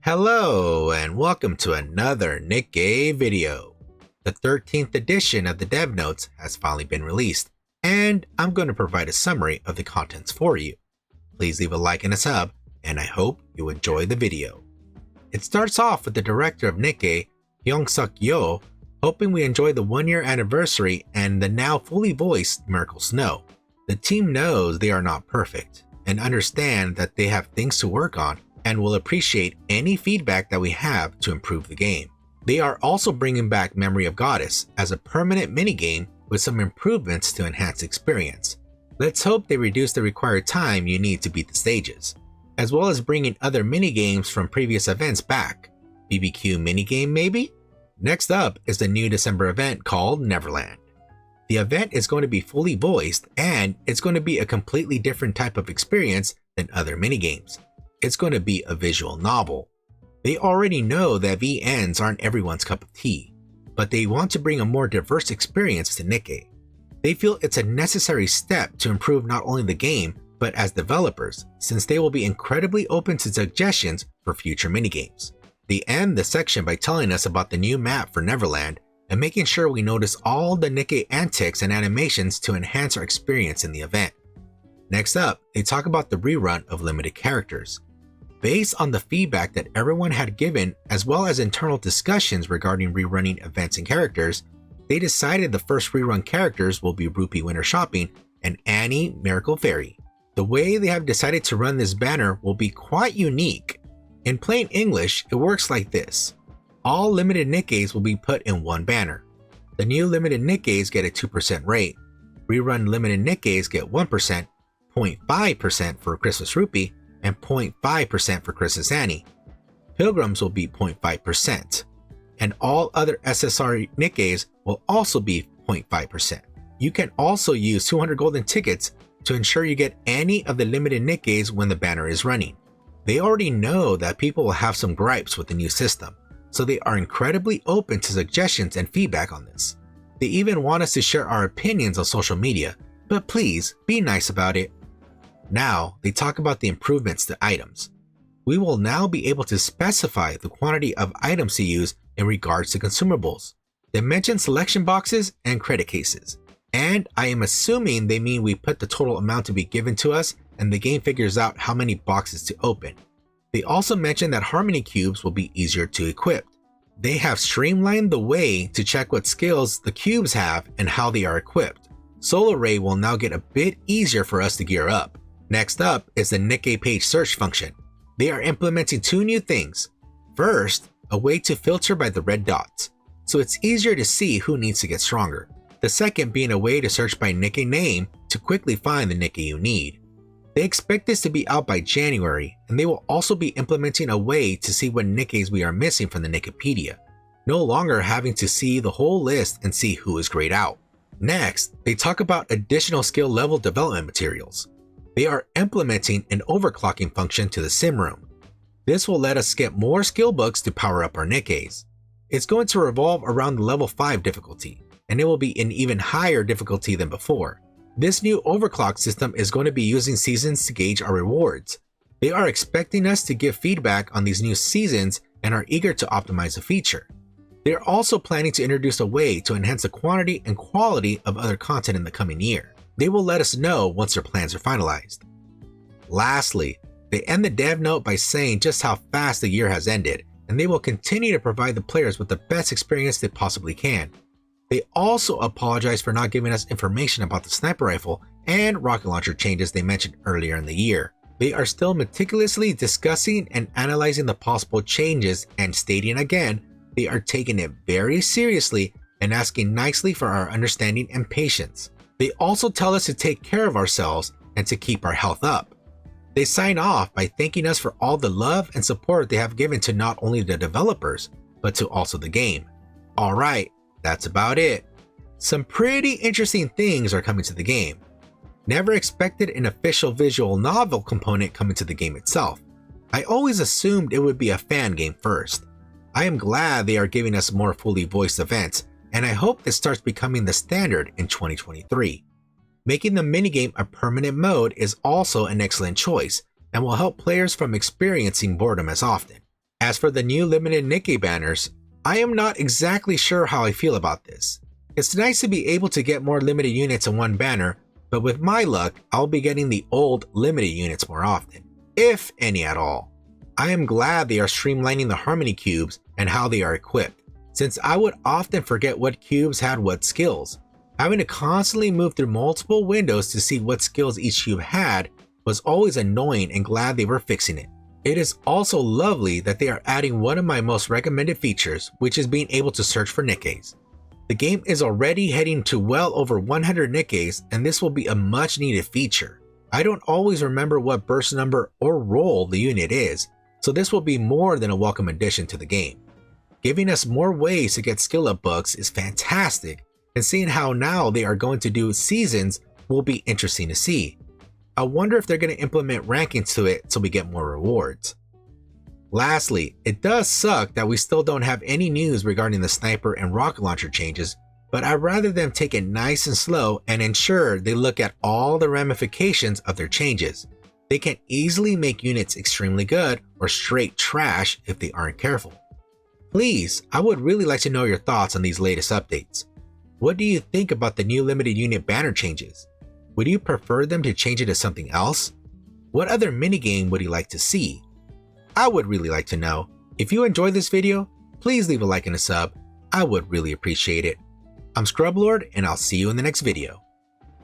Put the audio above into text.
Hello and welcome to another Nikke video. The 13th edition of the dev notes has finally been released, and I'm going to provide a summary of the contents for you. Please leave a like and a sub, and I hope you enjoy the video. It starts off with the director of Nikke, Hyung-suk Yo, hoping we enjoy the 1-year anniversary and the now fully voiced Miracle Snow. The team knows they are not perfect, and understand that they have things to work on, and will appreciate any feedback that we have to improve the game. They are also bringing back Memory of Goddess as a permanent minigame with some improvements to enhance experience. Let's hope they reduce the required time you need to beat the stages, as well as bringing other minigames from previous events back. BBQ minigame maybe? Next up is the new December event called Neverland. The event is going to be fully voiced, and it's going to be a completely different type of experience than other minigames. It's going to be a visual novel. They already know that VNs aren't everyone's cup of tea, but they want to bring a more diverse experience to Nikke. They feel it's a necessary step to improve not only the game, but as developers, since they will be incredibly open to suggestions for future minigames. They end the section by telling us about the new map for Neverland and making sure we notice all the Nikke antics and animations to enhance our experience in the event. Next up, they talk about the rerun of limited characters. Based on the feedback that everyone had given, as well as internal discussions regarding rerunning events and characters, they decided the first rerun characters will be Rupee Winter Shopping and Annie Miracle Fairy. The way they have decided to run this banner will be quite unique. In plain English, it works like this. All limited Nikkes will be put in one banner. The new limited Nikkes get a 2% rate. Rerun limited Nikkes get 1%, 0.5% for Christmas Rupee, and 0.5% for Christmas Annie. Pilgrims will be 0.5%, and all other SSR Nikkes will also be 0.5%. You can also use 200 golden tickets to ensure you get any of the limited Nikkes when the banner is running. They already know that people will have some gripes with the new system, so they are incredibly open to suggestions and feedback on this. They even want us to share our opinions on social media, but please be nice about it. Now, they talk about the improvements to items. We will now be able to specify the quantity of items to use in regards to consumables. They mention selection boxes and credit cases, and I am assuming they mean we put the total amount to be given to us and the game figures out how many boxes to open. They also mention that Harmony Cubes will be easier to equip. They have streamlined the way to check what skills the cubes have and how they are equipped. Solar Ray will now get a bit easier for us to gear up. Next up is the Nikke page search function. They are implementing 2 new things. First, a way to filter by the red dots, so it's easier to see who needs to get stronger. The second being a way to search by Nikke name to quickly find the Nikke you need. They expect this to be out by January, and they will also be implementing a way to see what Nikkes we are missing from the Nikkepedia, no longer having to see the whole list and see who is grayed out. Next, they talk about additional skill level development materials. They are implementing an overclocking function to the sim room. This will let us get more skill books to power up our Nikkes. It's going to revolve around the level 5 difficulty, and it will be an even higher difficulty than before. This new overclock system is going to be using seasons to gauge our rewards. They are expecting us to give feedback on these new seasons and are eager to optimize the feature. They are also planning to introduce a way to enhance the quantity and quality of other content in the coming year. They will let us know once their plans are finalized. Lastly, they end the dev note by saying just how fast the year has ended, and they will continue to provide the players with the best experience they possibly can. They also apologize for not giving us information about the sniper rifle and rocket launcher changes they mentioned earlier in the year. They are still meticulously discussing and analyzing the possible changes and stating again, they are taking it very seriously and asking nicely for our understanding and patience. They also tell us to take care of ourselves and to keep our health up. They sign off by thanking us for all the love and support they have given to not only the developers, but to also the game. Alright, that's about it. Some pretty interesting things are coming to the game. Never expected an official visual novel component coming to the game itself. I always assumed it would be a fan game first. I am glad they are giving us more fully voiced events, and I hope this starts becoming the standard in 2023. Making the minigame a permanent mode is also an excellent choice, and will help players from experiencing boredom as often. As for the new limited Nikke banners, I am not exactly sure how I feel about this. It's nice to be able to get more limited units in one banner, but with my luck, I'll be getting the old limited units more often, if any at all. I am glad they are streamlining the harmony cubes and how they are equipped, since I would often forget what cubes had what skills. Having to constantly move through multiple windows to see what skills each cube had was always annoying, and glad they were fixing it. It is also lovely that they are adding one of my most recommended features, which is being able to search for Nikkes. The game is already heading to well over 100 Nikkes, and this will be a much needed feature. I don't always remember what burst number or role the unit is, so this will be more than a welcome addition to the game. Giving us more ways to get skill up books is fantastic, and seeing how now they are going to do seasons will be interesting to see. I wonder if they're going to implement rankings to it so we get more rewards. Lastly, it does suck that we still don't have any news regarding the sniper and rocket launcher changes, but I'd rather them take it nice and slow and ensure they look at all the ramifications of their changes. They can easily make units extremely good or straight trash if they aren't careful. Please, I would really like to know your thoughts on these latest updates. What do you think about the new limited unit banner changes? Would you prefer them to change it to something else? What other minigame would you like to see? I would really like to know. If you enjoyed this video, please leave a like and a sub. I would really appreciate it. I'm Scrublord, and I'll see you in the next video.